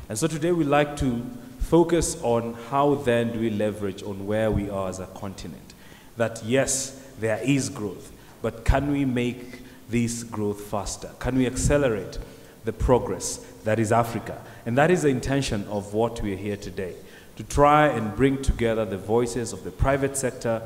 And so today we'd like to focus on how then do we leverage on where we are as a continent. That yes, there is growth, but can we make this growth faster? Can we accelerate the progress that is Africa? And that is the intention of what we are here today, to try and bring together the voices of the private sector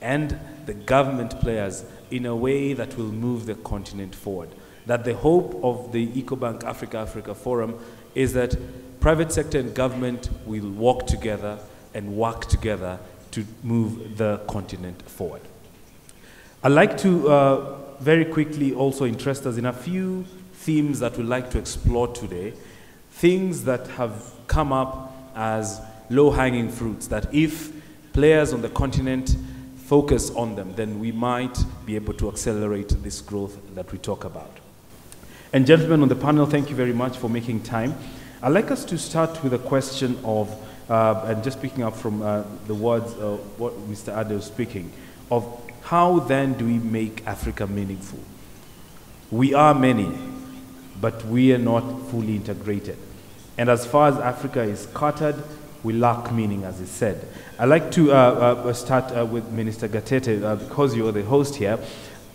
and the government players in a way that will move the continent forward. That the hope of the Ecobank Africa Forum is that private sector and government will walk together and work together to move the continent forward. I'd like to very quickly also interest us in a few themes that we'd like to explore today, things that have come up as low-hanging fruits, that if players on the continent focus on them, then we might be able to accelerate this growth that we talk about. And gentlemen on the panel, thank you very much for making time. I'd like us to start with a question of, and just picking up from the words of what Mr. Ade was speaking, of how then do we make Africa meaningful? We are many, but we are not fully integrated. And as far as Africa is scattered, we lack meaning, as is said. I'd like to start with Minister Gatete, because you're the host here.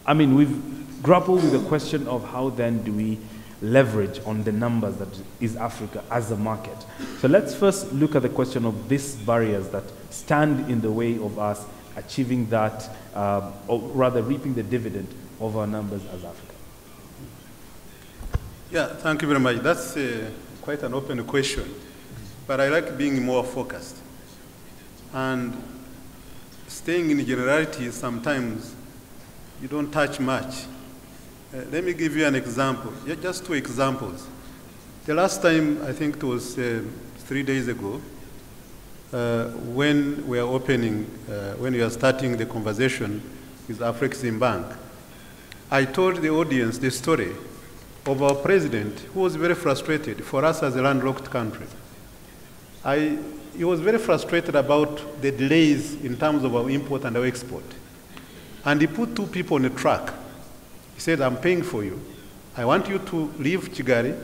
I mean, we've grappled with the question of how then do we leverage on the numbers that is Africa as a market. So let's first look at the question of these barriers that stand in the way of us achieving that, or rather reaping the dividend of our numbers as Africa. Yeah, thank you very much. That's quite an open question, but I like being more focused. And staying in generalities, sometimes you don't touch much. Let me give you an example, just two examples. The last time, I think it was 3 days ago, when we are opening, when we are starting the conversation with Afreximbank, I told the audience the story of our president, who was very frustrated for us as a landlocked country. He was very frustrated about the delays in terms of our import and our export. And he put 2 people on a truck. He said, I'm paying for you. I want you to leave Kigali,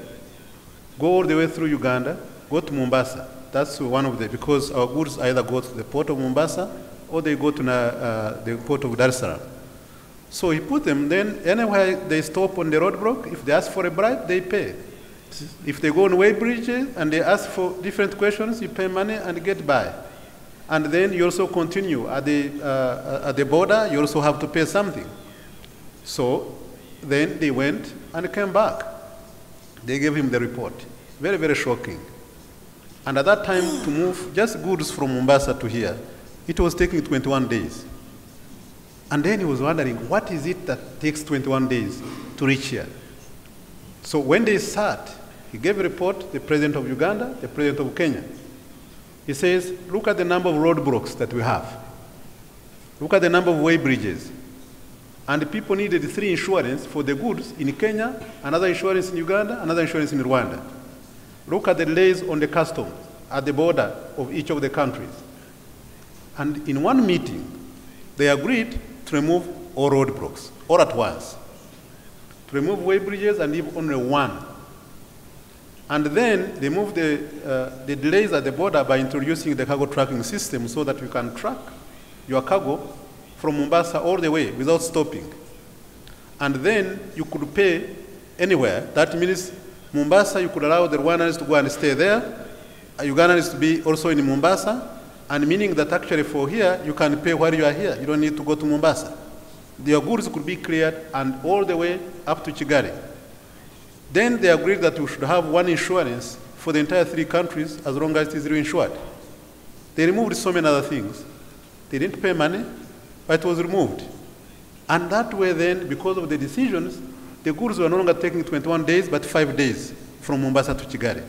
go all the way through Uganda, go to Mombasa. That's one of the, because our goods either go to the port of Mombasa or they go to the port of Dar es Salaam. So he put them, then anywhere they stop on the roadblock, if they ask for a bribe, they pay. If they go on way bridges and they ask for different questions, you pay money and get by. And then you also continue at the border, you also have to pay something. So then they went and came back. They gave him the report. Very, very shocking. And at that time, to move just goods from Mombasa to here, it was taking 21 days. And then he was wondering, what is it that takes 21 days to reach here? So when they sat, he gave a report, the president of Uganda, the president of Kenya. He says, look at the number of roadblocks that we have. Look at the number of way bridges. And the people needed 3 insurance for the goods in Kenya, another insurance in Uganda, another insurance in Rwanda. Look at the delays on the customs at the border of each of the countries. And in one meeting, they agreed to remove all roadblocks, all at once. To remove way bridges and leave only 1. And then they moved the delays at the border by introducing the cargo tracking system so that you can track your cargo from Mombasa all the way without stopping. And then you could pay anywhere. That means Mombasa, you could allow the Rwandans to go and stay there, Ugandans to be also in Mombasa, and meaning that actually for here, you can pay while you are here. You don't need to go to Mombasa. Your goods could be cleared and all the way up to Kigali. Then they agreed that we should have 1 insurance for the entire 3 countries as long as it is reinsured. They removed so many other things. They didn't pay money, but it was removed. And that way then, because of the decisions, the goods were no longer taking 21 days, but 5 days from Mombasa to Kigali.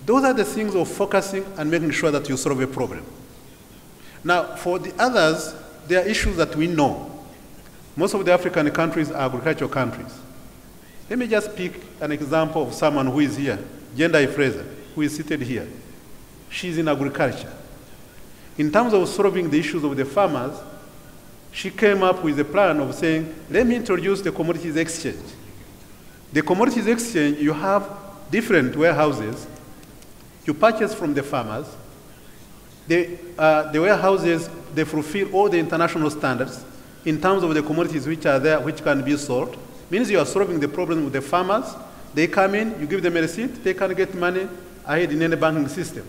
Those are the things of focusing and making sure that you solve a problem. Now, for the others, there are issues that we know. Most of the African countries are agricultural countries. Let me just pick an example of someone who is here, Jenda Fraser, who is seated here. She's in agriculture. In terms of solving the issues of the farmers, she came up with a plan of saying, let me introduce the commodities exchange. The commodities exchange, you have different warehouses You purchase from the farmers. The warehouses, they fulfill all the international standards in terms of the commodities which are there, which can be sold. Means you are solving the problem with the farmers. They come in, you give them a receipt, they can get money ahead in any banking system.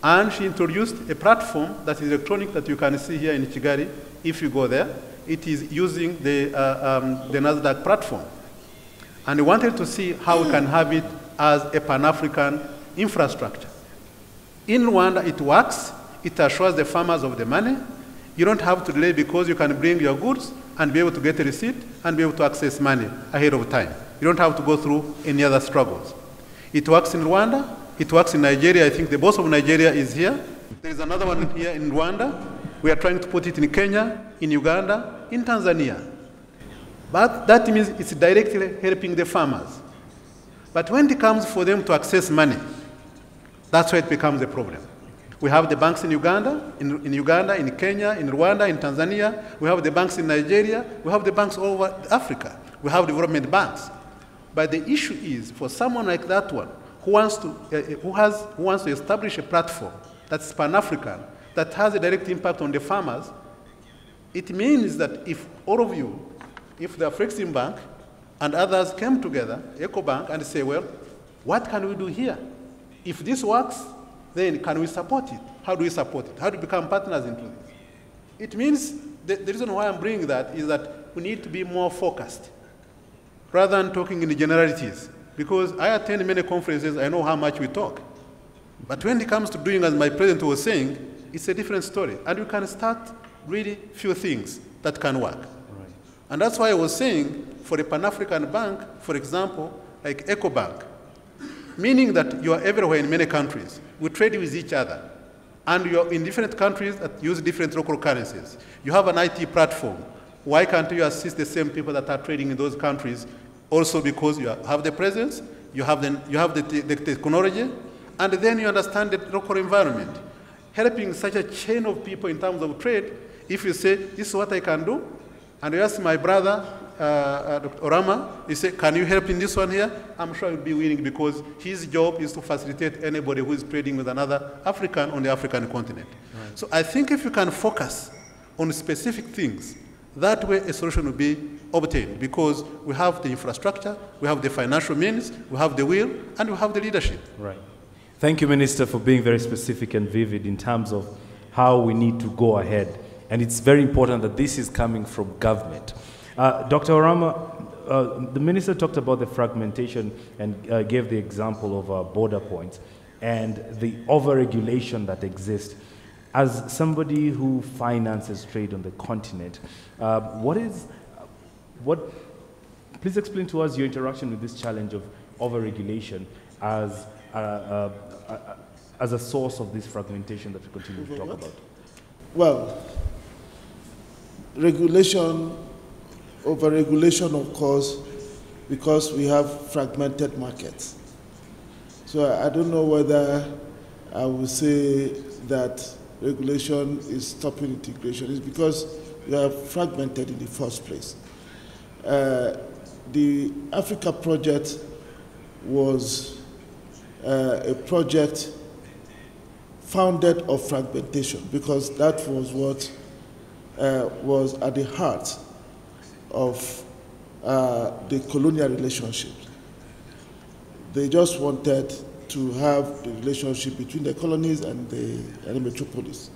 And she introduced a platform that is electronic that you can see here in Kigali. If you go there, it is using the NASDAQ platform. And we wanted to see how we can have it as a Pan-African infrastructure. In Rwanda, it works. It assures the farmers of the money. You don't have to delay because you can bring your goods and be able to get a receipt and be able to access money ahead of time. You don't have to go through any other struggles. It works in Rwanda. It works in Nigeria. I think the boss of Nigeria is here. There is another one here in Rwanda. We are trying to put it in Kenya, in Uganda, in Tanzania. But that means it's directly helping the farmers. But when it comes for them to access money, that's where it becomes a problem. We have the banks in Uganda, in Kenya, in Rwanda, in Tanzania. We have the banks in Nigeria. We have the banks all over Africa. We have development banks. But the issue is, for someone like that one, who wants to establish a platform that's Pan-African, that has a direct impact on the farmers, it means that if all of you, if the Afreximbank and others came together, Ecobank, and say, well, what can we do here? If this works, then can we support it? How do we support it? How do we become partners into this? It means, the reason why I'm bringing that is that we need to be more focused, rather than talking in the generalities. Because I attend many conferences, I know how much we talk. But when it comes to doing, as my president was saying, it's a different story. And we can start really few things that can work. Right. And that's why I was saying, for a Pan-African bank, for example, like Ecobank, meaning that you are everywhere in many countries. We trade with each other. And you're in different countries that use different local currencies. You have an IT platform. Why can't you assist the same people that are trading in those countries? Also because you have the presence, you have the technology, and then you understand the local environment. Helping such a chain of people in terms of trade, if you say, this is what I can do, and you ask my brother, Dr. Oramah, you say, can you help in this one here? I'm sure he'll be willing because his job is to facilitate anybody who is trading with another African on the African continent. Right. So I think if you can focus on specific things, that way a solution will be obtained because we have the infrastructure, we have the financial means, we have the will, and we have the leadership. Right. Thank you, Minister, for being very specific and vivid in terms of how we need to go ahead. And it's very important that this is coming from government. Dr. Oramah, the Minister talked about the fragmentation and gave the example of border points and the overregulation that exists. As somebody who finances trade on the continent, please explain to us your interaction with this challenge of overregulation as a source of this fragmentation that we continue to talk about. Well, overregulation, of course, because we have fragmented markets. So I don't know whether I would say that regulation is stopping integration. It's because we are fragmented in the first place. The Africa project was a project founded of fragmentation because that was what was at the heart of the colonial relationships. They just wanted to have the relationship between the colonies and the metropolis.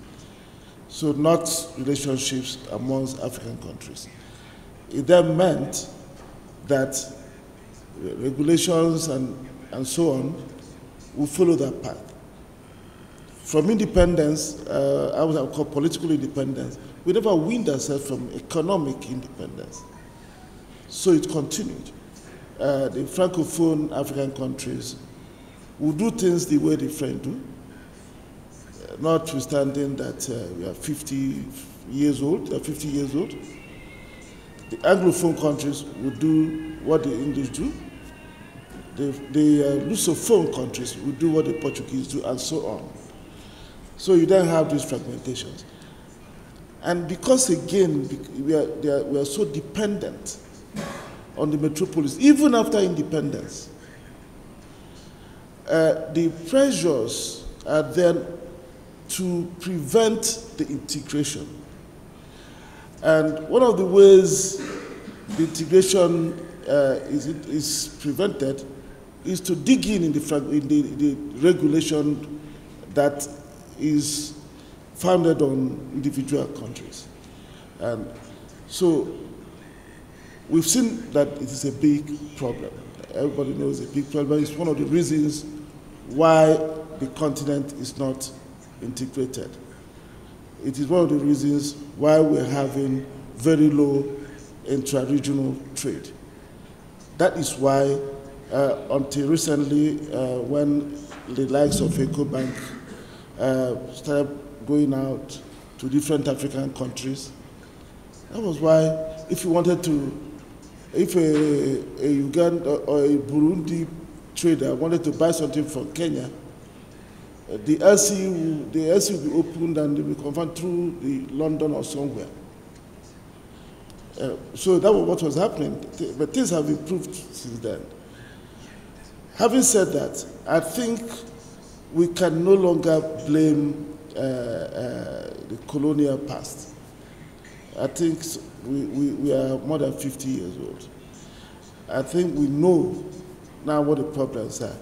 So not relationships amongst African countries. It then meant that regulations and so on will follow that path. From independence, I would call political independence, we never weaned ourselves from economic independence. So it continued. The Francophone African countries will do things the way the French do, notwithstanding that we are 50 years old, they are 50 years old. The Anglophone countries will do what the English do. The Lusophone countries will do what the Portuguese do, and so on. So you then have these fragmentations. And because, again, we are so dependent on the metropolis, even after independence, the pressures are then to prevent the integration. And one of the ways the integration is prevented is to dig in the regulation that is founded on individual countries. And so we've seen that it is a big problem. Everybody knows it's a big problem. It's one of the reasons why the continent is not integrated. It is one of the reasons why we're having very low intra-regional trade. That is why, until recently, when the likes of Ecobank started going out to different African countries, that was why if you wanted to, if a Uganda or a Burundi trader wanted to buy something from Kenya, the LC will be opened and they will be confirmed through the London or somewhere. So that was what was happening, but things have improved since then. Having said that, I think we can no longer blame the colonial past. I think we are more than 50 years old. I think we know now what the problems are.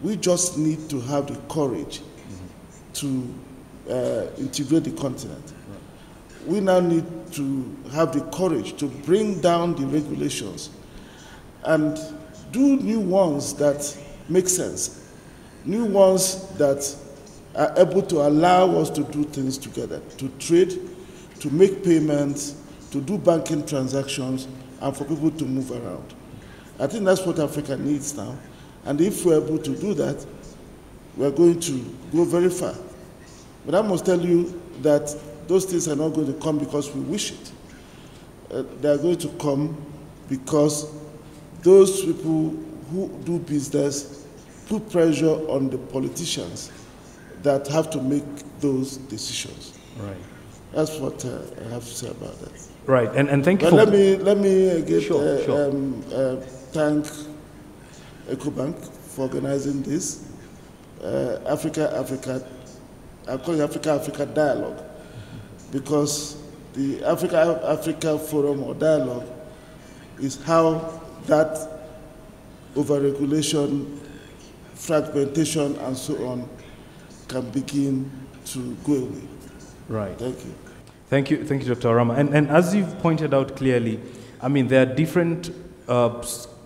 We just need to have the courage to integrate the continent. We now need to have the courage to bring down the regulations and do new ones that make sense, new ones that are able to allow us to do things together, to trade, to make payments, to do banking transactions, and for people to move around. I think that's what Africa needs now. And if we're able to do that, we're going to go very far. But I must tell you that those things are not going to come because we wish it. They are going to come because those people who do business put pressure on the politicians that have to make those decisions. Right. That's what I have to say about that. Right, and thank you. But let me again thank Ecobank for organizing this Africa dialogue, because the Africa Forum or dialogue is how that overregulation, fragmentation, and so on can begin to go away. Right. Thank you. Thank you, Dr. Oramah. And as you've pointed out clearly, I mean, there are different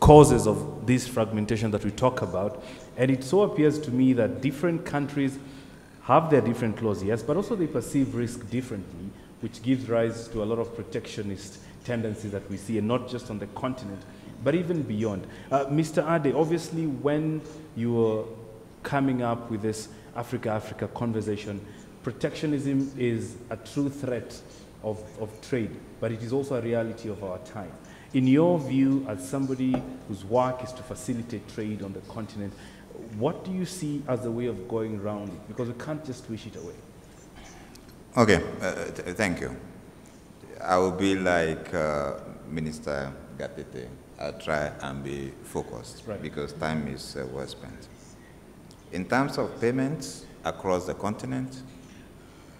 causes of this fragmentation that we talk about, and it so appears to me that different countries have their different clauses, yes, but also they perceive risk differently, which gives rise to a lot of protectionist tendencies that we see, and not just on the continent, but even beyond. Mr. Ade, obviously when you were coming up with this Africa conversation, protectionism is a true threat of trade, but it is also a reality of our time. In your view, as somebody whose work is to facilitate trade on the continent, what do you see as a way of going around it? Because we can't just wish it away. Okay, thank you. I will be like Minister Gatete. I'll try and be focused, right, because time is well spent. In terms of payments across the continent,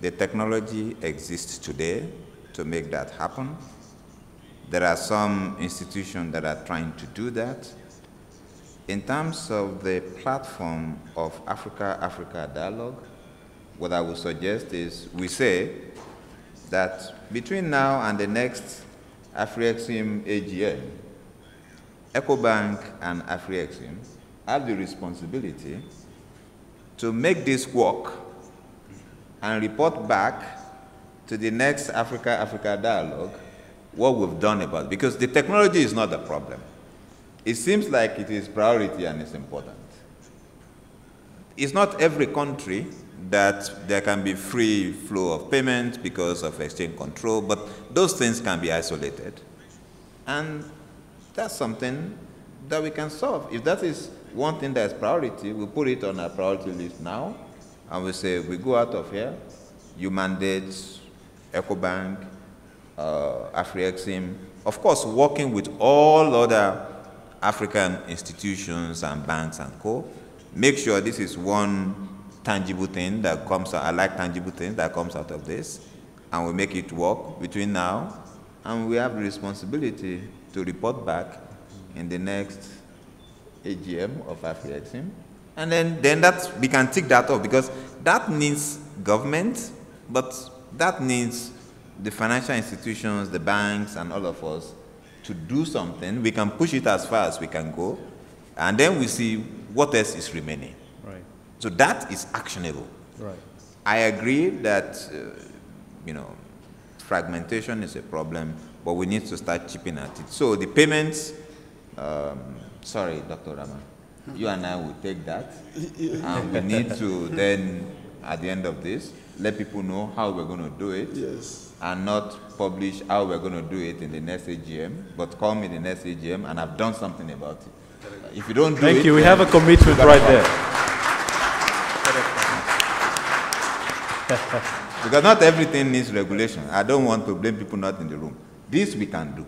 the technology exists today to make that happen. There are some institutions that are trying to do that. In terms of the platform of Africa dialogue, what I would suggest is we say that between now and the next Afrexim AGM, Ecobank and Afrexim have the responsibility to make this work and report back to the next Africa dialogue what we've done about it. Because the technology is not the problem. It seems like it is priority and it's important. It's not every country that there can be free flow of payments because of exchange control, but those things can be isolated. And that's something that we can solve. If that is one thing that's priority, we put it on our priority list now, and we say, we go out of here, you mandate Ecobank, Afrexim, of course, working with all other African institutions and banks and co. make sure this is one tangible thing that comes out. I like tangible things that comes out of this, and we make it work between now, and we have the responsibility to report back in the next AGM of Afrexim, and then that we can tick that off, because that needs government, but that needs the financial institutions, the banks, and all of us to do something. We can push it as far as we can go, and then we see what else is remaining. Right. So that is actionable. Right. I agree that, fragmentation is a problem, but we need to start chipping at it. So the payments, sorry, Dr. Oramah, you and I will take that, and we need to then, at the end of this, let people know how we're going to do it, Yes. and not publish how we're going to do it in the next AGM, but call me the next AGM, and I've done something about it. If you don't do it... Thank you. We have a commitment right there. Because not everything needs regulation. I don't want to blame people not in the room. This we can do.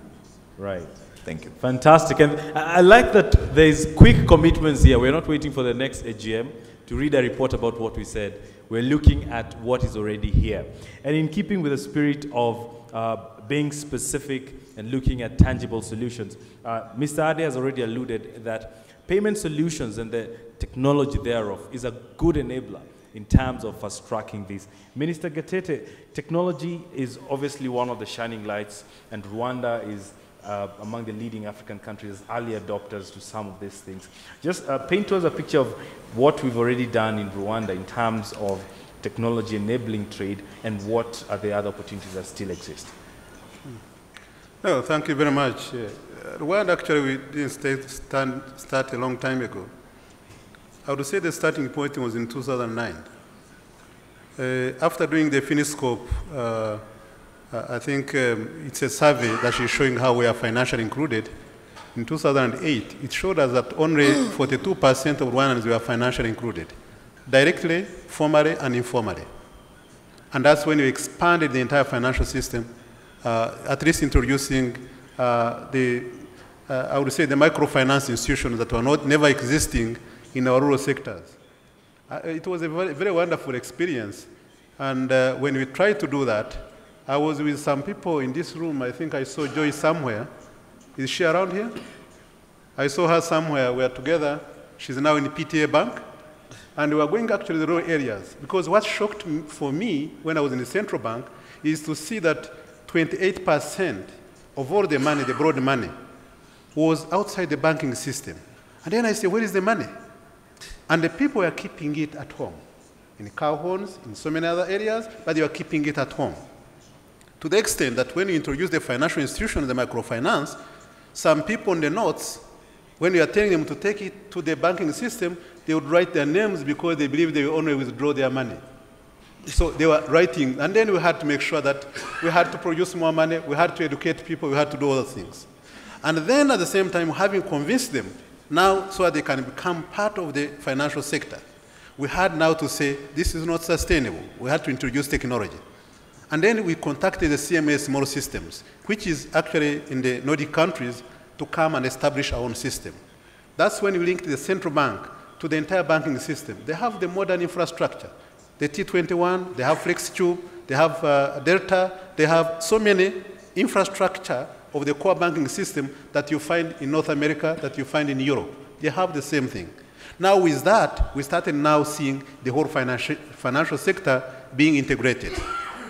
Right. Thank you. Fantastic. And I like that there's quick commitments here. We're not waiting for the next AGM to read a report about what we said. We're looking at what is already here. And in keeping with the spirit of being specific and looking at tangible solutions, Mr. Ade has already alluded that payment solutions and the technology thereof is a good enabler in terms of fast-tracking this. Minister Gatete, technology is obviously one of the shining lights, and Rwanda is among the leading African countries, early adopters to some of these things. Just paint to us a picture of what we've already done in Rwanda in terms of technology enabling trade, and what are the other opportunities that still exist. No, thank you very much. Rwanda, actually, we didn't start a long time ago. I would say the starting point was in 2009. After doing the Finiscope, I think it's a survey that is showing how we are financially included. In 2008, it showed us that only 42% of Rwandans were financially included, directly, formally, and informally. And that's when we expanded the entire financial system, at least introducing I would say the microfinance institutions that were never existing in our rural sectors. It was a very, very wonderful experience. And when we tried to do that, I was with some people in this room. I think I saw Joy somewhere. Is she around here? I saw her somewhere. We are together. She's now in the PTA Bank. And we were going actually to the rural areas. Because what shocked me, for me when I was in the central bank, is to see that 28% of all the money, the broad money, was outside the banking system. And then I said, where is the money? And the people were keeping it at home, in cow horns, in so many other areas, but they were keeping it at home. To the extent that when you introduce the financial institution, the microfinance, some people on the notes, when you are telling them to take it to the banking system, they would write their names because they believe they will only withdraw their money. So they were writing, and then we had to make sure that we had to produce more money, we had to educate people, we had to do other things. And then at the same time, having convinced them now so that they can become part of the financial sector, we had now to say, this is not sustainable. We had to introduce technology. And then we contacted the CMA Small Systems, which is actually in the Nordic countries, to come and establish our own system. That's when we linked the central bank to the entire banking system. They have the modern infrastructure, the T21, they have FlexCube, they have Delta, they have so many infrastructure of the core banking system that you find in North America, that you find in Europe. They have the same thing. Now with that, we started now seeing the whole financial sector being integrated.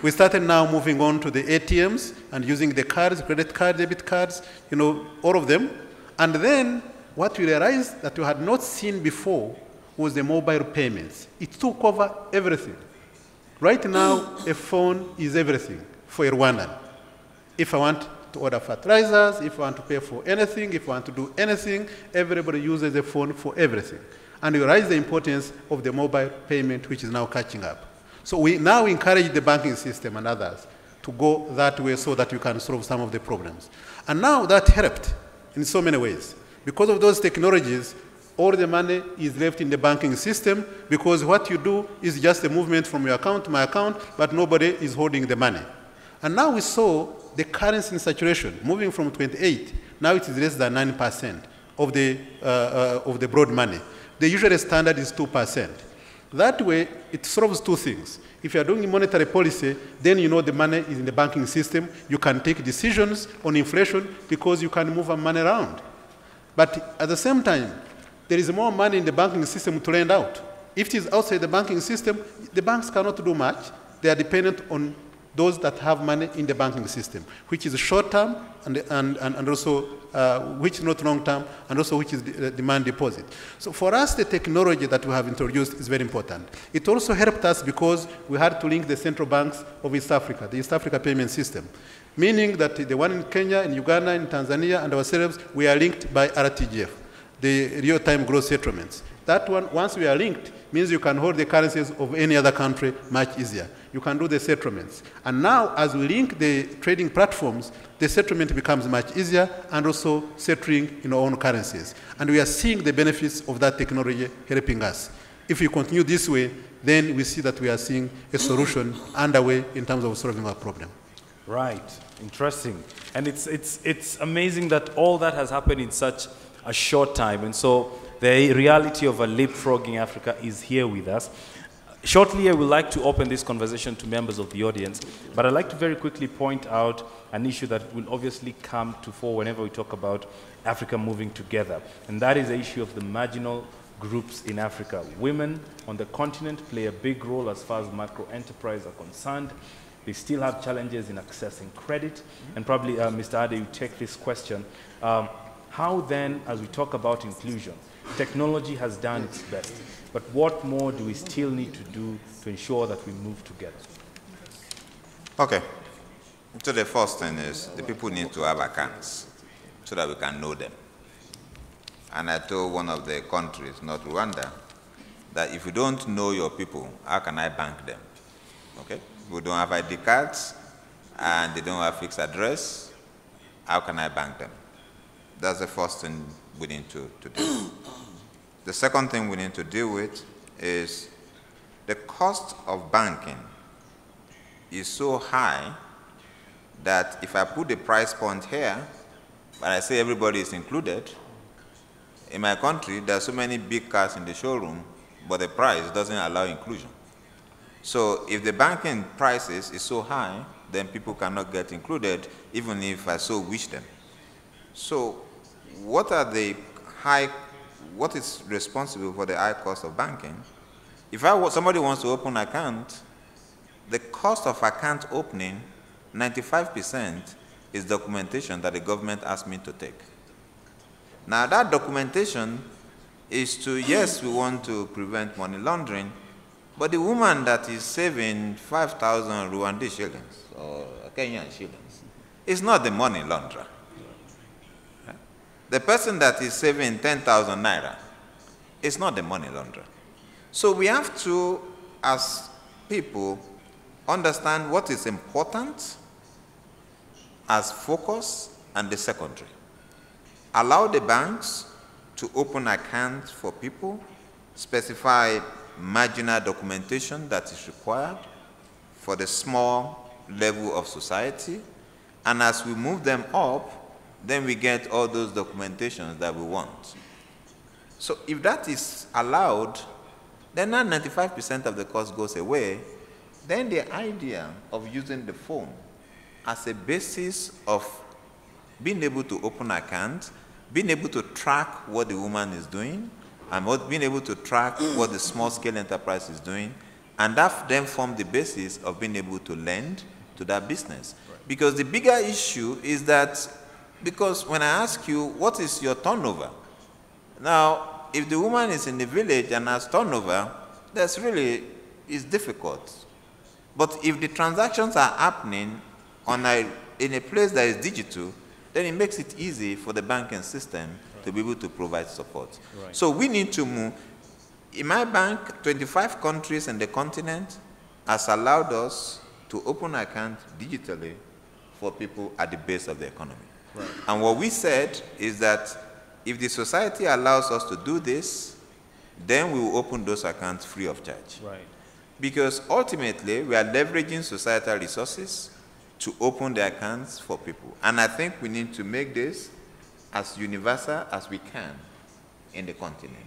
We started now moving on to the ATMs and using the cards, credit card, debit cards, all of them. And then what we realized that we had not seen before was the mobile payments. It took over everything. Right now, a phone is everything for a Rwandan. If I want to order fertilizers, if I want to pay for anything, if I want to do anything, everybody uses a phone for everything. And we realize the importance of the mobile payment, which is now catching up. So we now encourage the banking system and others to go that way so that you can solve some of the problems. And now that helped in so many ways. Because of those technologies, all the money is left in the banking system, because what you do is just a movement from your account to my account, but nobody is holding the money. And now we saw the currency in saturation moving from 28, now it is less than 9% of the broad money. the usual standard is 2%. That way, it solves two things. If you are doing monetary policy, then you know the money is in the banking system. You can take decisions on inflation because you can move money around. But at the same time, there is more money in the banking system to lend out. If it is outside the banking system, the banks cannot do much. They are dependent on those that have money in the banking system, which is short-term and also which is not long-term, and also which is demand deposit. So for us, the technology that we have introduced is very important. It also helped us because we had to link the central banks of East Africa, the East Africa payment system, meaning that the one in Kenya, in Uganda, in Tanzania, and ourselves, we are linked by RTGF, the real-time gross settlements. That one, once we are linked, means you can hold the currencies of any other country much easier. You can do the settlements. And now, as we link the trading platforms, the settlement becomes much easier and also settling in our own currencies. And we are seeing the benefits of that technology helping us. If we continue this way, then we see that we are seeing a solution underway in terms of solving our problem. Right, interesting. And it's amazing that all that has happened in such a short time. And so the reality of a leapfrogging Africa is here with us. Shortly, I would like to open this conversation to members of the audience, but I'd like to very quickly point out an issue that will obviously come to fore whenever we talk about Africa moving together, and that is the issue of the marginal groups in Africa. Women on the continent play a big role as far as micro enterprise are concerned. They still have challenges in accessing credit, and probably, Mr. Ade, you take this question. How then, as we talk about inclusion, technology has done its best, but what more do we still need to do to ensure that we move together? Okay. So the first thing is the people need to have accounts so that we can know them. And I told one of the countries, not Rwanda, that if you don't know your people, how can I bank them? Okay? We don't have ID cards and they don't have fixed address. How can I bank them? That's the first thing we need to do. The second thing we need to deal with is the cost of banking is so high that if I put the price point here, but I say everybody is included, in my country, there are so many big cars in the showroom, but the price doesn't allow inclusion. So if the banking prices is so high, then people cannot get included, even if I so wish them. So what is responsible for the high cost of banking? If somebody wants to open an account, the cost of account opening, 95% is documentation that the government asked me to take. Now that documentation is to, yes, we want to prevent money laundering, but the woman that is saving 5,000 Rwandese shillings or Kenyan shillings is not the money launderer. The person that is saving 10,000 naira is not the money launderer. So we have to, as people, understand what is important as focus and the secondary. Allow the banks to open accounts for people, specify marginal documentation that is required for the small level of society, and as we move them up, then we get all those documentations that we want. So if that is allowed, then now 95% of the cost goes away. Then the idea of using the phone as a basis of being able to open accounts, being able to track what the woman is doing, and being able to track what the small-scale enterprise is doing, and that then form the basis of being able to lend to that business. Right. Because the bigger issue is that, because when I ask you, what is your turnover? Now, if the woman is in the village and has turnover, that's really, it's difficult. But if the transactions are happening in a place that is digital, then it makes it easy for the banking system to be able to provide support. Right. So we need to move. In my bank, 25 countries in the continent has allowed us to open accounts digitally for people at the base of the economy. Right. And what we said is that if the society allows us to do this, then we will open those accounts free of charge. Right. Because ultimately, we are leveraging societal resources to open the accounts for people. And I think we need to make this as universal as we can in the continent.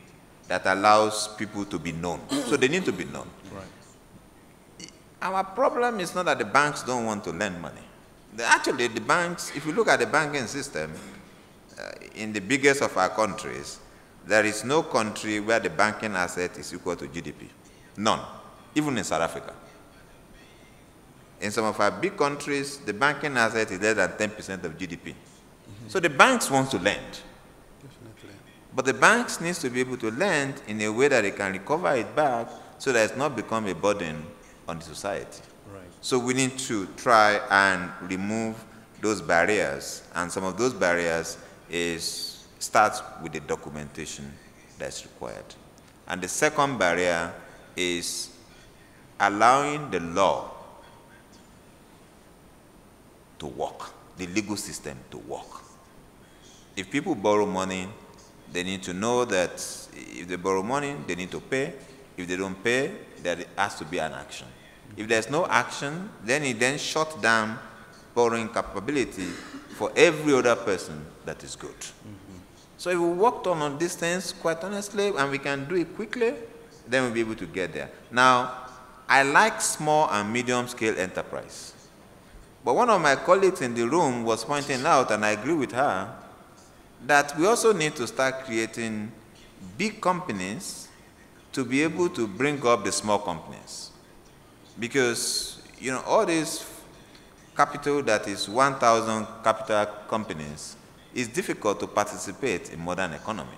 that allows people to be known. So they need to be known. Right. Our problem is not that the banks don't want to lend money. Actually, the banks, if you look at the banking system, in the biggest of our countries, there is no country where the banking asset is equal to GDP. None. Even in South Africa. In some of our big countries, the banking asset is less than 10% of GDP. So the banks want to lend. Definitely. But the banks need to be able to lend in a way that they can recover it back so that it's not become a burden on the society. Right. So we need to try and remove those barriers. And some of those barriers starts with the documentation that's required. And the second barrier is allowing the law to work, the legal system to work. If people borrow money, they need to know that if they borrow money, they need to pay. If they don't pay, there has to be an action. If there's no action, then it then shuts down borrowing capability for every other person that is good. So if we worked on these things, quite honestly, and we can do it quickly, then we'll be able to get there. Now, I like small and medium-scale enterprise. But one of my colleagues in the room was pointing out, and I agree with her, that we also need to start creating big companies to be able to bring up the small companies. Because, you know, all this capital that is 1,000 capital companies is difficult to participate in modern economy.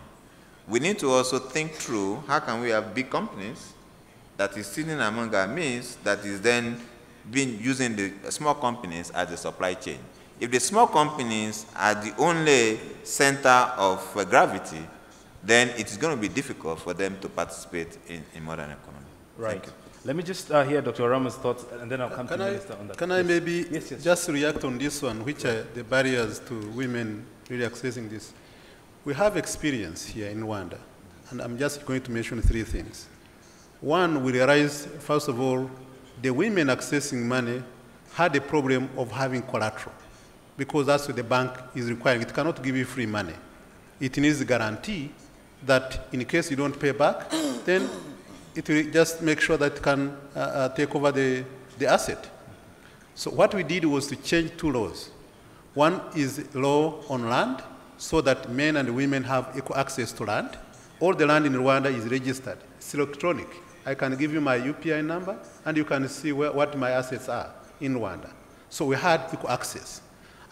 We need to also think through how can we have big companies that is sitting among our midst that is then using the small companies as a supply chain. If the small companies are the only center of gravity, then it is going to be difficult for them to participate in modern economy. Right. Let me just hear Dr. Oramah's thoughts, and then I'll come to the Minister on that. Can I maybe just react on this one, which are the barriers to women really accessing this? We have experience here in Rwanda, and I'm just going to mention 3 things. One, we realized, first of all, the women accessing money had a problem of having collateral, because that's what the bank is requiring. It cannot give you free money. It needs a guarantee that in case you don't pay back, then it will just make sure that it can take over the asset. So what we did was to change 2 laws. One is law on land, so that men and women have equal access to land. All the land in Rwanda is registered. It's electronic. I can give you my UPI number, and you can see what my assets are in Rwanda. So we had equal access.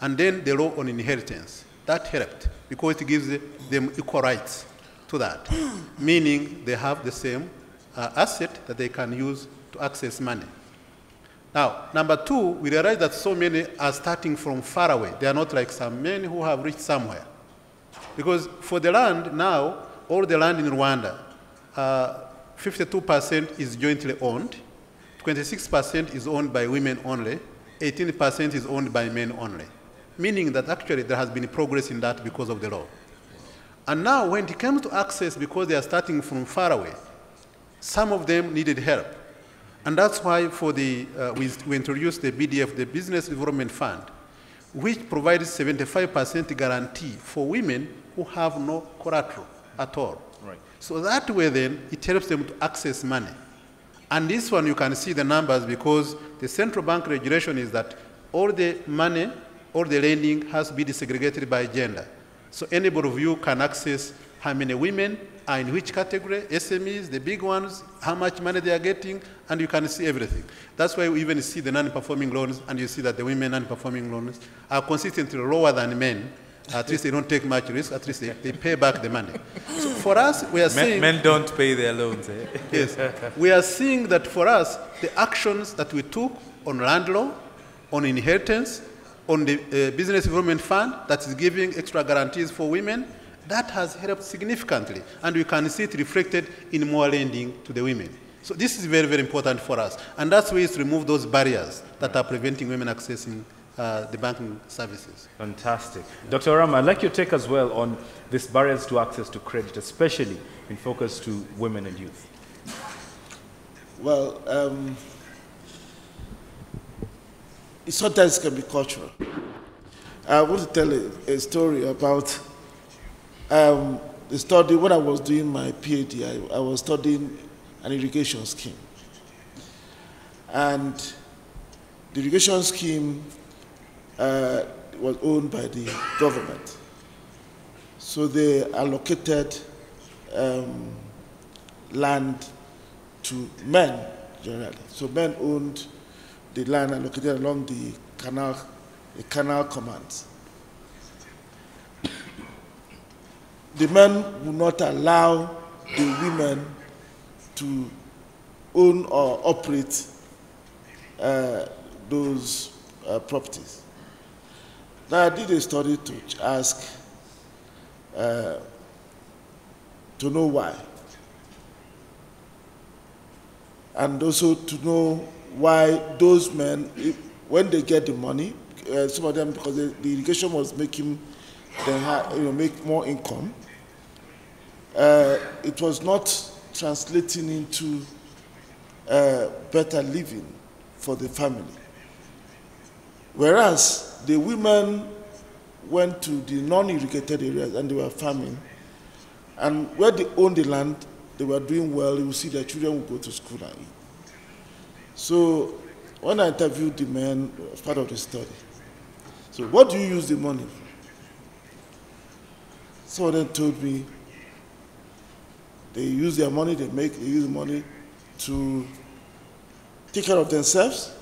And then the law on inheritance. That helped, because it gives them equal rights to that, meaning they have the same asset that they can use to access money. Now, number 2, we realize that so many are starting from far away. They are not like some men who have reached somewhere. Because for the land now, all the land in Rwanda, 52% is jointly owned, 26% is owned by women only, 18% is owned by men only, meaning that actually there has been progress in that because of the law. And now when it comes to access, because they are starting from far away, some of them needed help. And that's why for we introduced the BDF, the Business Development Fund, which provides 75% guarantee for women who have no collateral at all. Right. So that way then, it helps them to access money. And this one you can see the numbers, because the central bank regulation is that all the money, all the lending has to be desegregated by gender. So anybody of you can access how many women are in which category, SMEs, the big ones, how much money they are getting, and you can see everything. That's why we even see the non-performing loans, and you see that the women non-performing loans are consistently lower than men. At least they don't take much risk, at least they pay back the money. So for us, we are seeing... Men don't pay their loans, eh? Yes. We are seeing that for us, the actions that we took on land law, on inheritance, on the Business Development Fund that is giving extra guarantees for women, that has helped significantly. And we can see it reflected in more lending to the women. So this is very, very important for us. And that's why it's remove those barriers that are preventing women accessing the banking services. Fantastic. Dr. Oramah, I'd like your take as well on these barriers to access to credit, especially in focus to women and youth. Well, it sometimes can be cultural. I want to tell a story about the study, when I was doing my PhD, I was studying an irrigation scheme. And the irrigation scheme was owned by the government. So they allocated land to men, generally. So men owned the land allocated along the canal commands. The men would not allow the women to own or operate those properties. Now, I did a study to ask to know why, and also to know why those men, when they get the money, some of them, because the irrigation was making them make more income, it was not translating into better living for the family. Whereas the women went to the non-irrigated areas and they were farming, and where they owned the land, they were doing well. You will see their children will go to school and eat. So when I interviewed the men as part of the study, so what do you use the money for? Some of them told me they use their money, they use the money to take care of themselves,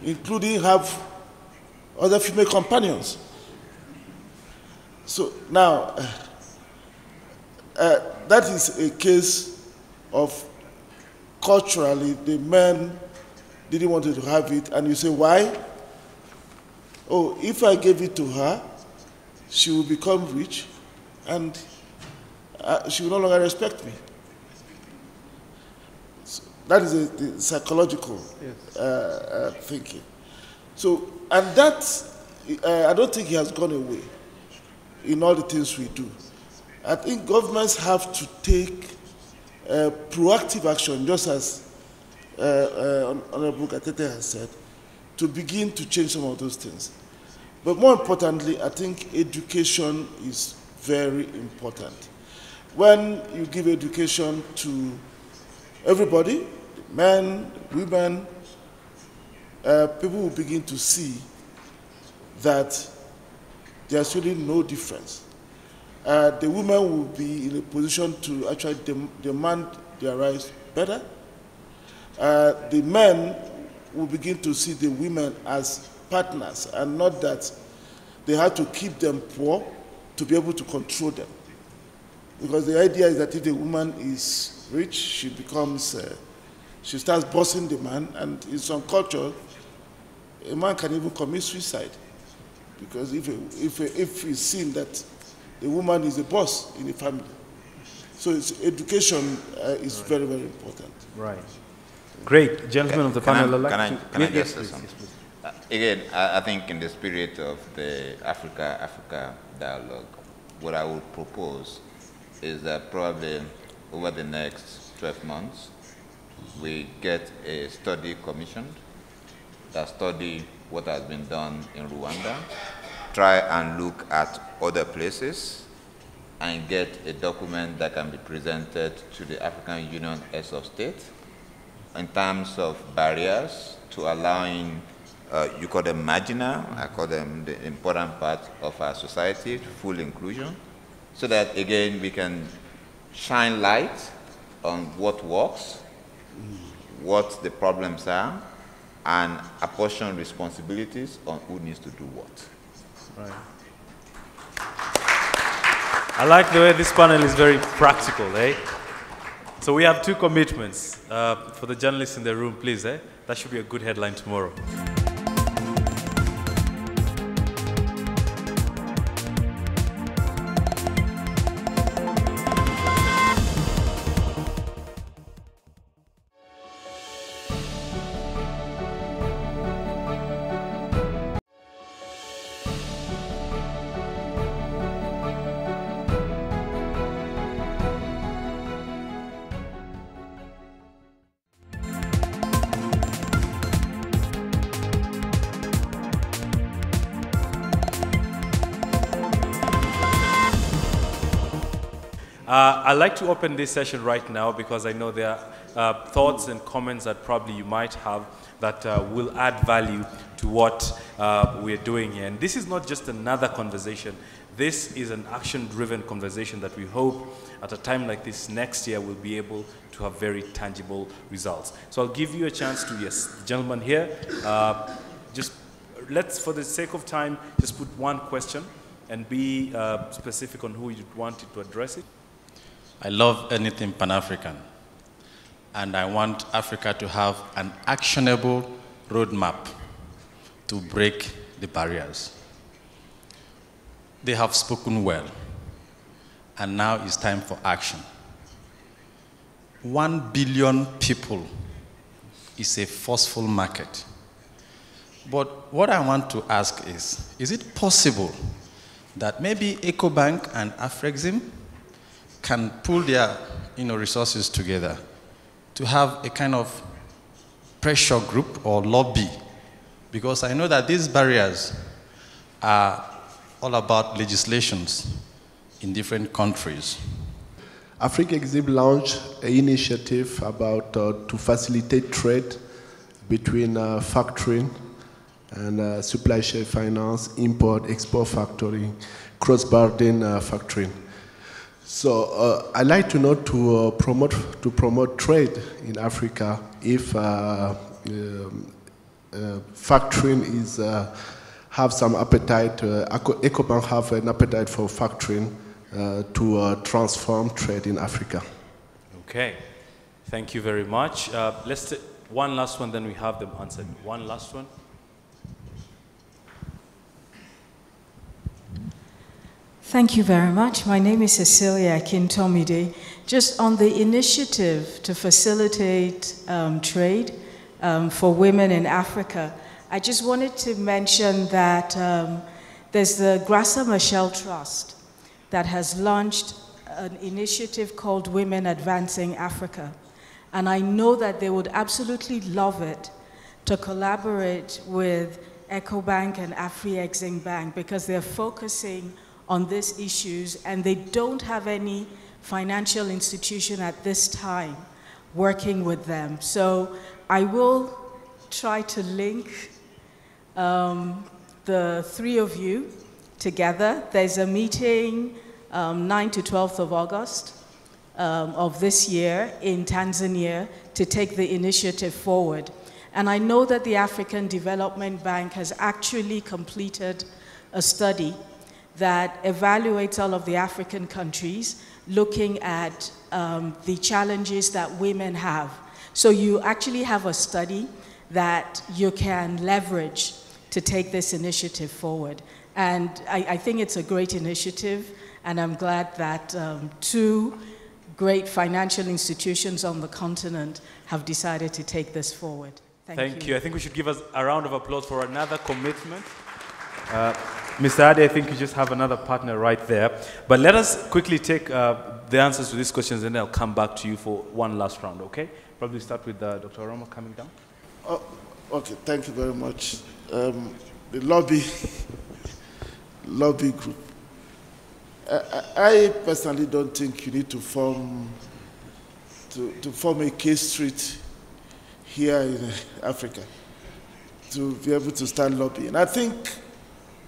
including have other female companions. So now, that is a case of culturally the men didn't want to have it, and you say, why? Oh, if I gave it to her, she will become rich, and she will no longer respect me. So that is the psychological thinking. So, and that, I don't think it has gone away in all the things we do. I think governments have to take proactive action, just as Honorable Gatete has said, to begin to change some of those things. But more importantly, I think education is very important. When you give education to everybody, men, women, people will begin to see that there's really no difference. The women will be in a position to actually demand their rights better. The men will begin to see the women as partners, and not that they have to keep them poor to be able to control them. Because the idea is that if the woman is rich, she becomes, she starts bossing the man, and in some culture, a man can even commit suicide. Because if it's seen that the woman is a boss in the family. So education is very, very important. Right. Great. Gentlemen of the panel. Can I just say something? Again, I think in the spirit of the Africa dialogue, what I would propose is that probably over the next 12 months, we get a study commissioned that study what has been done in Rwanda, try and look at other places, and get a document that can be presented to the African Union heads of state in terms of barriers to allowing, you call them marginal, I call them the important part of our society, full inclusion, so that again we can shine light on what works, what the problems are, and apportion responsibilities on who needs to do what. Right. I like the way this panel is very practical, eh? So we have two commitments. For the journalists in the room, please, eh? That should be a good headline tomorrow. I'd like to open this session right now because I know there are thoughts and comments that probably you might have that will add value to what we're doing here. And this is not just another conversation. This is an action-driven conversation that we hope at a time like this next year we'll be able to have very tangible results. So I'll give you a chance to, yes, the gentleman here, just let's, for the sake of time, just put one question and be specific on who you wanted to address it. I love anything Pan-African, and I want Africa to have an actionable roadmap to break the barriers. They have spoken well, and now it's time for action. 1 billion people is a forceful market. But what I want to ask is it possible that maybe Ecobank and Afrexim can pool their resources together to have a kind of pressure group or lobby? Because I know that these barriers are all about legislations in different countries. Afreximbank launched an initiative about to facilitate trade between factoring and supply chain finance, import, export factoring, cross-border factoring. So I'd like to know to promote trade in Africa if factoring is have some appetite. Ecobank have an appetite for factoring to transform trade in Africa. Okay, thank you very much. Let's take one last one, then we have them answered. One last one. Thank you very much. My name is Cecilia Akintomide. Just on the initiative to facilitate trade for women in Africa, I just wanted to mention that there's the Grassa Machel Trust that has launched an initiative called Women Advancing Africa. And I know that they would absolutely love it to collaborate with Ecobank and Afreximbank because they're focusing on these issues and they don't have any financial institution at this time working with them. So I will try to link the three of you together. There's a meeting 9th to 12th of August of this year in Tanzania to take the initiative forward. And I know that the African Development Bank has actually completed a study that evaluates all of the African countries looking at the challenges that women have. So you actually have a study that you can leverage to take this initiative forward. And I think it's a great initiative, and I'm glad that two great financial institutions on the continent have decided to take this forward. Thank you. I think we should give us a round of applause for another commitment. Mr. Ade, I think you just have another partner right there. But let us quickly take the answers to these questions, and then I'll come back to you for one last round, okay? Probably start with Dr. Oramah coming down. Oh, okay, thank you very much. The lobby group. I personally don't think you need to form a case street here in Africa to be able to start lobbying. I think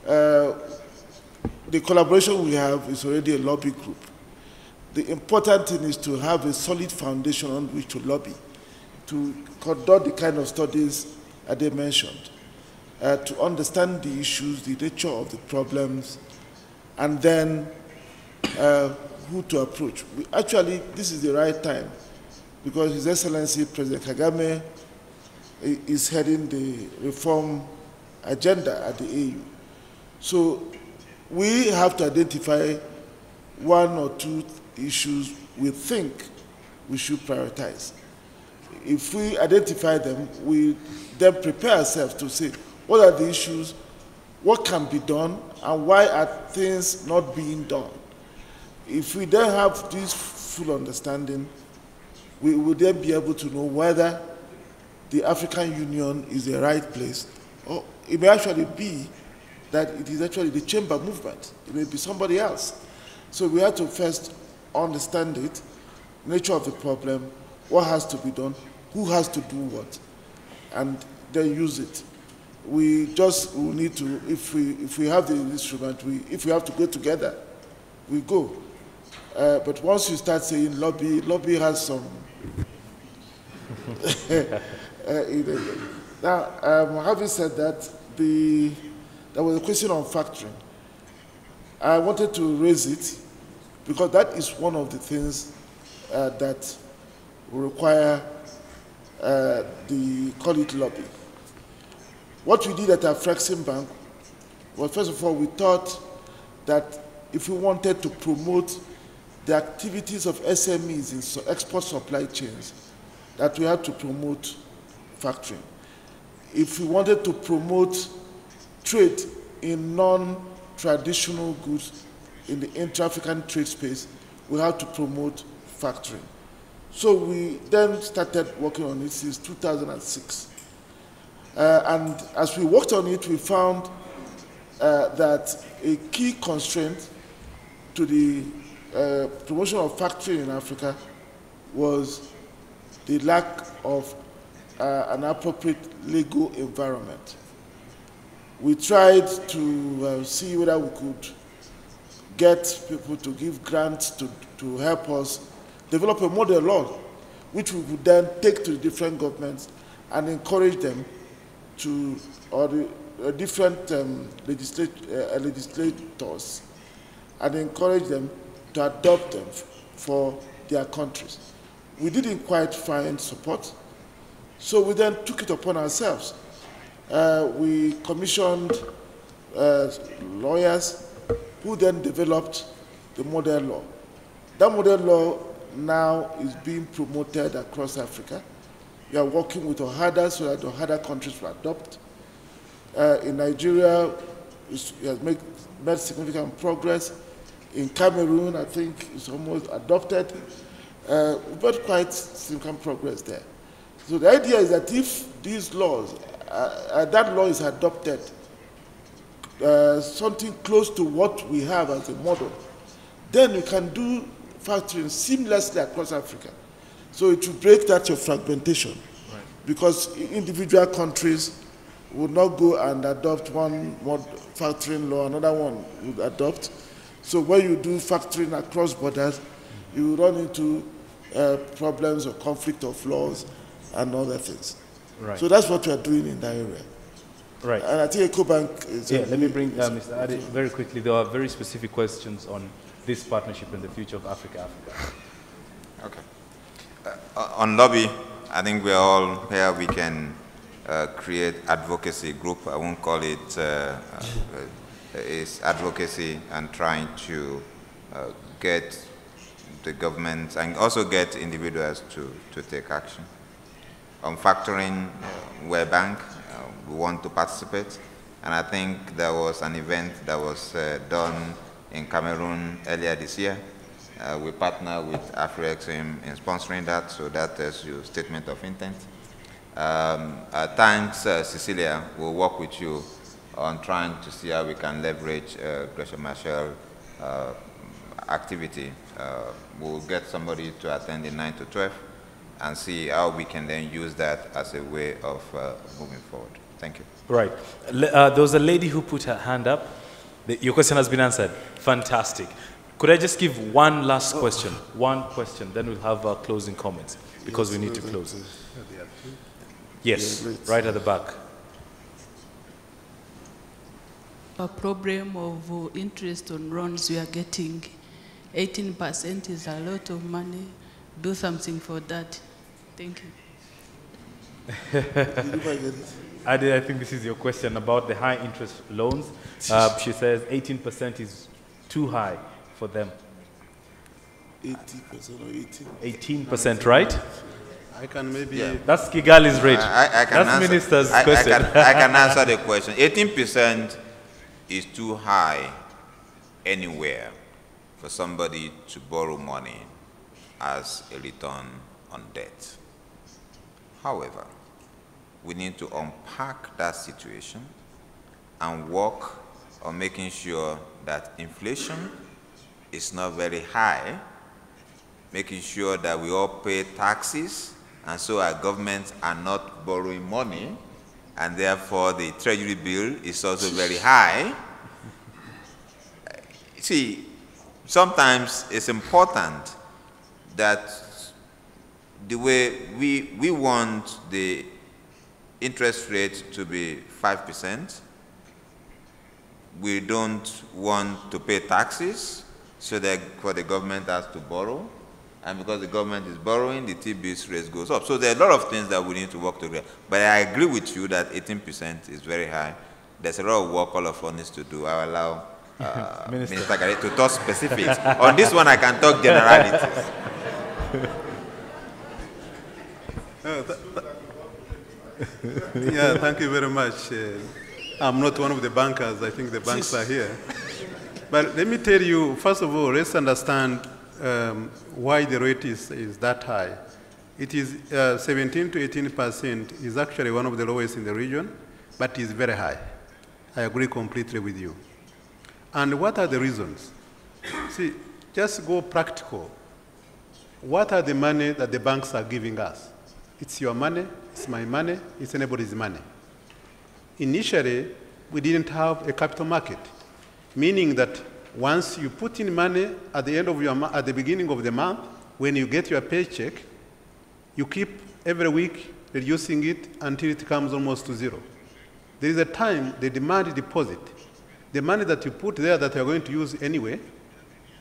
the collaboration we have is already a lobby group. The important thing is to have a solid foundation on which to lobby, to conduct the kind of studies Ade mentioned, to understand the issues, the nature of the problems, and then who to approach. Actually, this is the right time because His Excellency President Kagame is heading the reform agenda at the AU. So we have to identify one or two issues we think we should prioritize. If we identify them, we then prepare ourselves to say, what are the issues, what can be done, and why are things not being done? If we then have this full understanding, we will then be able to know whether the African Union is the right place, or it may actually be that it is actually the chamber movement. It may be somebody else. So we have to first understand it, nature of the problem, what has to be done, who has to do what, and then use it. We need to, if we have the instrument, if we have to go together, we go. But once you start saying lobby has some. Now, having said that, there was a question on factoring. I wanted to raise it because that is one of the things that will require call it lobby. What we did at Afreximbank was, first of all, we thought that if we wanted to promote the activities of SMEs in export supply chains, that we had to promote factoring. If we wanted to promote trade in non-traditional goods in the intra-African trade space, we had to promote factoring. So we then started working on it since 2006. And as we worked on it, we found that a key constraint to the promotion of factoring in Africa was the lack of an appropriate legal environment. We tried to see whether we could get people to give grants to help us develop a model law, which we would then take to the different governments and encourage them to, or the different legislators, and encourage them to adopt them for their countries. We didn't quite find support, so we then took it upon ourselves. We commissioned lawyers who then developed the model law. That model law now is being promoted across Africa. We are working with OHADA so that OHADA countries will adopt. In Nigeria, it has made significant progress. In Cameroon, I think it's almost adopted. We've made quite significant progress there. So the idea is that if these laws, that law is adopted, something close to what we have as a model, then we can do factoring seamlessly across Africa. So it will break that of fragmentation. Right. Because individual countries would not go and adopt one factoring law, another one would adopt. So when you do factoring across borders, you run into problems or conflict of laws and other things. Right. So that's what we are doing in that area. Right. And I think Ecobank is... Yeah, let me bring Mr. Ade very quickly. There are very specific questions on this partnership and the future of Africa. Okay. On lobby, I think we're all here. We can create advocacy group. I won't call it it's advocacy, and trying to get the government and also get individuals to take action. On factoring, we're a bank. We want to participate. And I think there was an event that was done in Cameroon earlier this year. We partner with Afreximbank in sponsoring that, so that is your statement of intent. Thanks, Cecilia. We'll work with you on trying to see how we can leverage Gresham Marshall activity. We'll get somebody to attend in 9 to 12 and see how we can then use that as a way of moving forward. Thank you. Right. There was a lady who put her hand up. Your question has been answered. Fantastic. Could I just give one last question? One question, then we'll have our closing comments, because we need to close. Yes, right at the back. A problem of interest on loans we are getting. 18% is a lot of money. Do something for that. Thank you. Ade, I think this is your question about the high interest loans. She says 18% is too high for them. 80% or 18%? 18%, right? I can maybe... Yeah. That's Kigali's rate. I can That's answer, Minister's question. I can answer the question. 18% is too high anywhere for somebody to borrow money as a return on debt. However, we need to unpack that situation and work on making sure that inflation is not very high making sure that we all pay taxes, and so our governments are not borrowing money, and therefore the treasury bill is also very high. See, sometimes it's important that the way we want the interest rate to be 5%, we don't want to pay taxes, so that for the government has to borrow, and because the government is borrowing, the T-bills rate goes up. So there are a lot of things that we need to work together. But I agree with you that 18% is very high. There's a lot of work all of us need to do. I'll allow Minister Gatete to talk specifics. On this one, I can talk generalities. Yeah, thank you very much. I'm not one of the bankers. I think the banks are here. But let me tell you, first of all, let's understand why the rate is that high. It is 17 to 18% is actually one of the lowest in the region, but is very high. I agree completely with you. And what are the reasons? See, just go practical. What are the money that the banks are giving us? It's your money, it's my money, it's anybody's money. Initially, we didn't have a capital market, meaning that once you put in money at the end of at the beginning of the month, when you get your paycheck, you keep every week reducing it until it comes almost to zero. There is a time the demand deposit, the money that you put there that you're going to use anyway,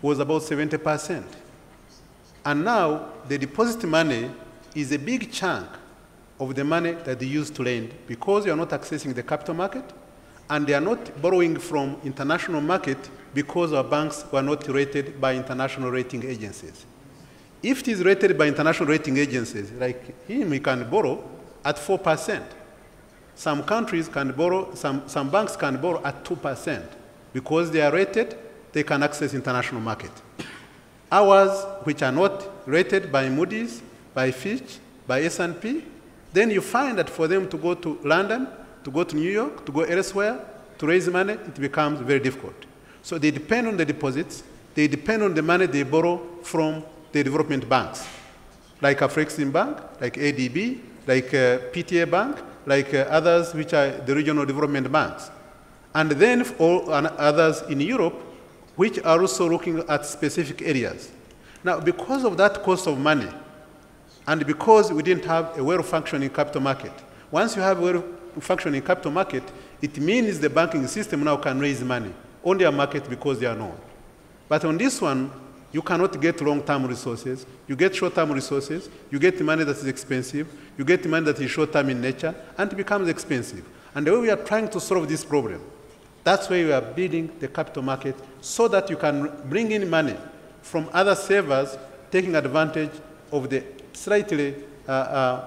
was about 70%. And now the deposit money is a big chunk of the money that they use to lend, because you are not accessing the capital market, and they are not borrowing from international market because our banks were not rated by international rating agencies. If it is rated by international rating agencies, like him, he can borrow at 4%. Some countries can borrow, some banks can borrow at 2%. Because they are rated, they can access international market. Ours, which are not rated by Moody's, by Fitch, by S&P, then you find that for them to go to London, to go to New York, to go elsewhere, to raise money, it becomes very difficult. So they depend on the deposits, they depend on the money they borrow from the development banks, like Afreximbank, like ADB, like PTA Bank, like others which are the regional development banks. And then all others in Europe, which are also looking at specific areas. Now, because of that cost of money, and because we didn't have a well-functioning capital market, once you have a well-functioning capital market, it means the banking system now can raise money on their market because they are known. But on this one, you cannot get long-term resources. You get short-term resources. You get money that is expensive. You get money that is short-term in nature, and it becomes expensive. And the way we are trying to solve this problem, that's why we are building the capital market, so that you can bring in money from other savers, taking advantage of the slightly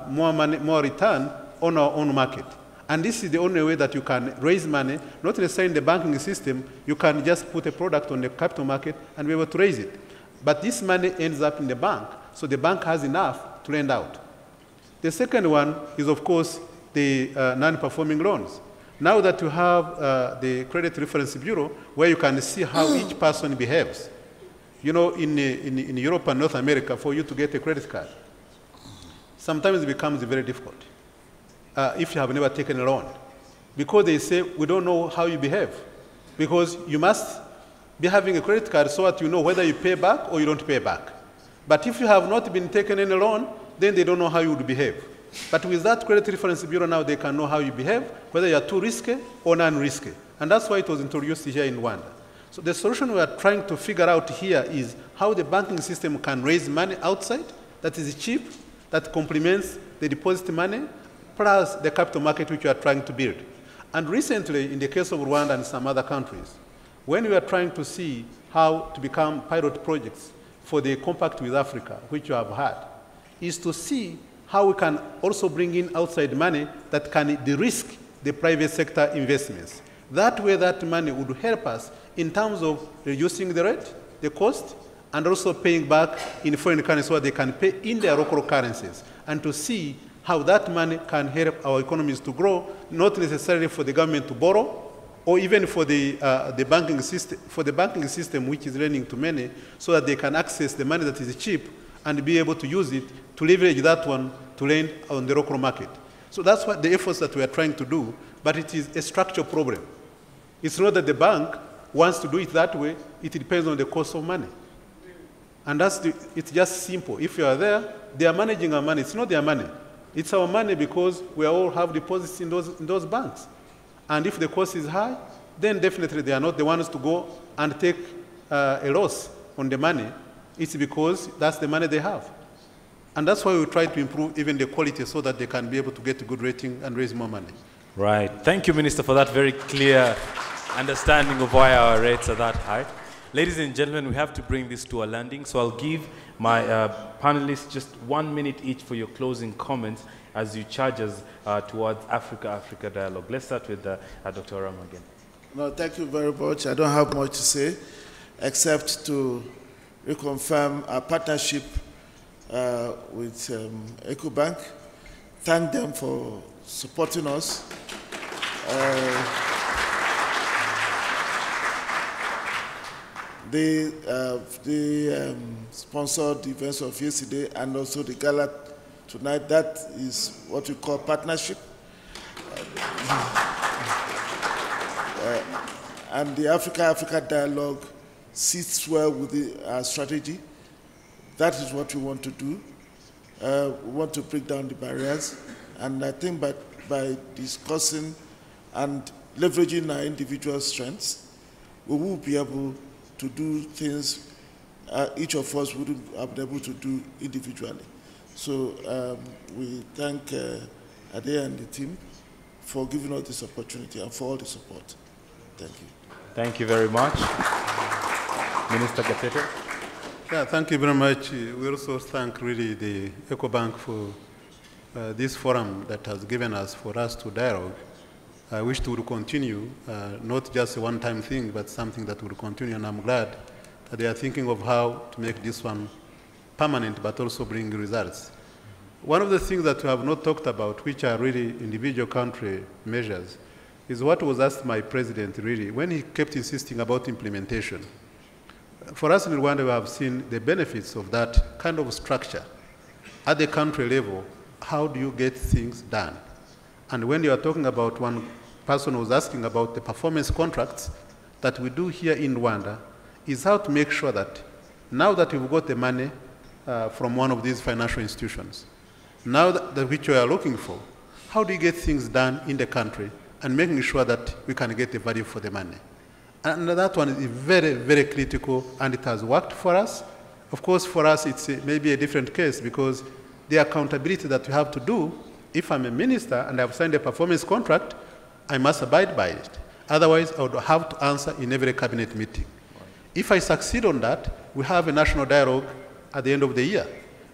more return on our own market. And this is the only way that you can raise money, not necessarily in the banking system. You can just put a product on the capital market and be able to raise it. But this money ends up in the bank, so the bank has enough to lend out. The second one is, of course, the non-performing loans. Now that you have the Credit Reference Bureau, where you can see how each person behaves. You know, in Europe and North America, for you to get a credit card, sometimes it becomes very difficult if you have never taken a loan. Because they say, we don't know how you behave. Because you must be having a credit card so that you know whether you pay back or you don't pay back. But if you have not been taken any loan, then they don't know how you would behave. But with that Credit Reference Bureau now, they can know how you behave, whether you are too risky or non-risky. And that's why it was introduced here in Rwanda. So the solution we are trying to figure out here is how the banking system can raise money outside that is cheap, that complements the deposit money, plus the capital market which we are trying to build. And recently, in the case of Rwanda and some other countries, when we are trying to see how to become pilot projects for the Compact with Africa, which you have had, is to see how we can also bring in outside money that can de-risk the private sector investments. That way, that money would help us in terms of reducing the rate, the cost, and also paying back in foreign currency so they can pay in their local currencies, and to see how that money can help our economies to grow, not necessarily for the government to borrow, or even for the banking system, which is lending to many, so that they can access the money that is cheap and be able to use it to leverage that one to lend on the local market. So that's what the efforts that we are trying to do, but it is a structural problem. It's not that the bank wants to do it that way, it depends on the cost of money. And it's just simple. If you are there, they are managing our money. It's not their money. It's our money because we all have deposits in those banks. And if the cost is high, then definitely they are not the ones to go and take a loss on the money. It's because that's the money they have. And that's why we try to improve even the quality so that they can be able to get a good rating and raise more money. Right. Thank you, Minister, for that very clear understanding of why our rates are that high. Ladies and gentlemen, we have to bring this to a landing, so I'll give my panelists just 1 minute each for your closing comments as you charge us towards Africa Dialogue. Let's start with Dr. Oramah again. No, thank you very much. I don't have much to say, except to reconfirm our partnership with Ecobank. Thank them for supporting us. They sponsored the events of yesterday and also the gala tonight. That is what we call partnership. And the Africa Dialogue sits well with our strategy. That is what we want to do. We want to break down the barriers. And I think by discussing and leveraging our individual strengths, we will be able to do things each of us wouldn't have been able to do individually. So we thank Ade and the team for giving us this opportunity and for all the support. Thank you. Thank you very much. Minister Gatete. Yeah, thank you very much. We also thank really the Ecobank for this forum that has given us for us to dialogue. I wish to continue, not just a one-time thing, but something that will continue, and I'm glad that they are thinking of how to make this one permanent, but also bring results. One of the things that we have not talked about, which are really individual country measures, is what was asked by President really, when he kept insisting about implementation. For us in Rwanda, we have seen the benefits of that kind of structure. At the country level, how do you get things done? And when you are talking about, one person was asking about the performance contracts that we do here in Rwanda, is how to make sure that now that you've got the money from one of these financial institutions, now that which you are looking for, how do you get things done in the country and making sure that we can get the value for the money? And that one is very, very critical, and it has worked for us. Of course, for us, it's maybe a different case because the accountability that we have to do, if I'm a minister and I've signed a performance contract, I must abide by it. Otherwise, I would have to answer in every cabinet meeting. Right. If I succeed on that, we have a national dialogue at the end of the year,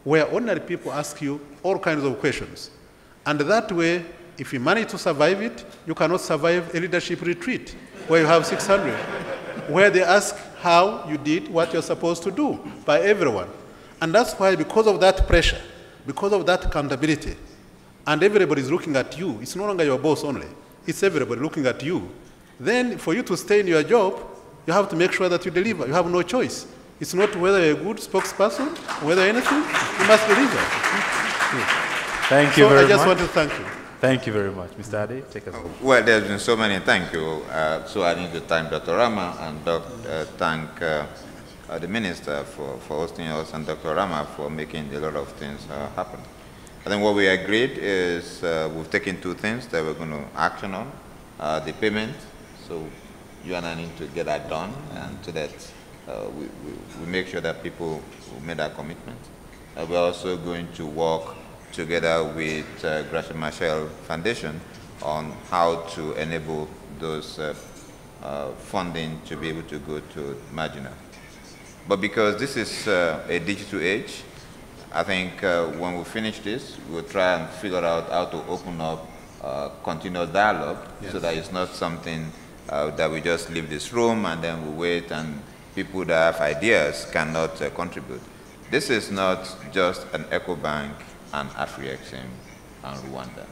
where ordinary people ask you all kinds of questions. And that way, if you manage to survive it, you cannot survive a leadership retreat, where you have 600, where they ask how you did what you're supposed to do by everyone. And that's why, because of that pressure, because of that accountability, and everybody is looking at you, it's no longer your boss only, it's everybody looking at you, then for you to stay in your job, you have to make sure that you deliver. You have no choice. It's not whether you're a good spokesperson, whether anything, you must deliver. Thank you very much. I just want to thank you. Thank you very much. Mr. Ade, take us home. Well, there's been so many thank you. So I need to thank Dr. Oramah and thank the Minister for hosting us and Dr. Oramah for making a lot of things happen. I think what we agreed is we've taken two things that we're going to action on. The payment, so you and I need to get that done, and so that we make sure that people made that commitment. We're also going to work together with Gracia Machel Foundation on how to enable those funding to be able to go to marginal. But because this is a digital age, I think when we finish this, we'll try and figure out how to open up continuous dialogue, yes, so that it's not something that we just leave this room and then we wait and people that have ideas cannot contribute. This is not just an Ecobank and Afreximbank and Rwanda.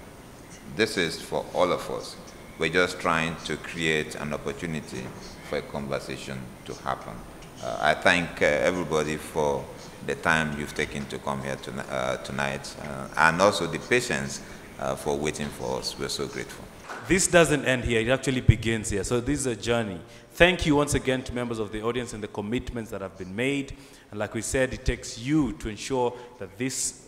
This is for all of us. We're just trying to create an opportunity for a conversation to happen. I thank everybody for the time you've taken to come here tonight, and also the patience for waiting for us. We're so grateful. This doesn't end here, it actually begins here. So this is a journey. Thank you once again to members of the audience and the commitments that have been made. And like we said, it takes you to ensure that this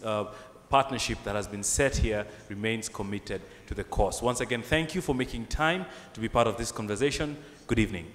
partnership that has been set here remains committed to the cause. Once again, thank you for making time to be part of this conversation. Good evening.